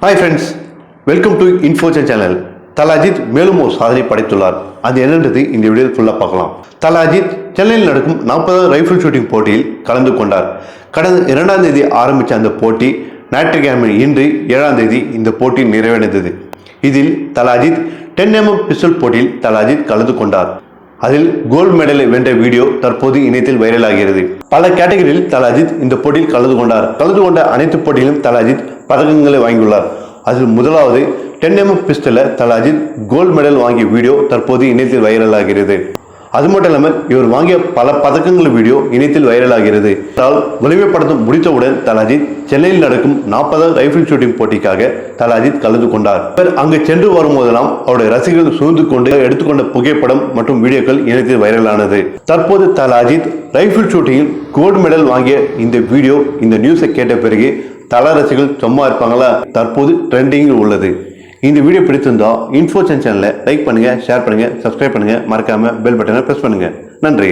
Hi friends, welcome to Info channel. Thala Ajith மேலும் ஒரு சாதனை படைத்துள்ளார். அது என்னன்றது இந்த வீடியோவில் ஃபுல்லாக பார்க்கலாம். தல அஜித் சென்னையில் நடக்கும் 40வது ரைஃபிள் ஷூட்டிங் போட்டியில் கலந்து கொண்டார். கடந்த 2ஆம் தேதி ஆரம்பித்த அந்த போட்டி ஞாயிற்றுக்கிழமை இன்று 7ஆம் தேதி இந்த போட்டி நிறைவடைந்தது. இதில் தல அஜித் 10mm பிஸ்டல் போட்டியில் தல அஜித் கலந்து கொண்டார். அதில் கோல்டு மெடலை வென்ற வீடியோ தற்போது இணையத்தில் வைரலாகிறது. பல கேட்டகரியில் தல அஜித் இந்த போட்டியில் கலந்து கொண்டார். கலந்து கொண்ட அனைத்து போட்டியிலும் தல அஜித் பதக்கங்களை வாங்கியுள்ளார். அதில் முதலாவது 10mm பிஸ்டலில் Thala Ajith gold medal வாங்கிய வீடியோ தற்போது இணையத்தில் வைரலாகிறது. அது மட்டும் இல்லாமல் இவர் வாங்கிய பல பதக்கங்கள் வீடியோ இணையத்தில் வைரலாகிறது. ஒளிமைப்படத்தும் முடித்தவுடன் தல அஜித் சென்னையில் நடக்கும் 40வது ரைஃபிள் ஷூட்டிங் போட்டிக்காக தல அஜித் கலந்து கொண்டார். இவர் அங்கு சென்று வரும்போதெல்லாம் அவருடைய ரசிகர்கள் சூழ்ந்து கொண்டு எடுத்துக்கொண்ட புகைப்படம் மற்றும் வீடியோக்கள் இணையத்தில் வைரலானது. தற்போது தல அஜித் ரைஃபிள் ஷூட்டிங்கில் கோல்டு மெடல் வாங்கிய இந்த வீடியோ, இந்த நியூஸை கேட்ட பிறகு தல ரசிகர்கள் சும்மா இருப்பாங்களா? தற்போது ட்ரெண்டிங்கில் உள்ளது. இந்த வீடியோ பிடிச்சிருந்தா இன்ஃபோ சேனலை லைக் பண்ணுங்க, ஷேர் பண்ணுங்க, சப்ஸ்கிரைப் பண்ணுங்க, மறக்காம பெல் பட்டனை பிரஸ் பண்ணுங்க. நன்றி.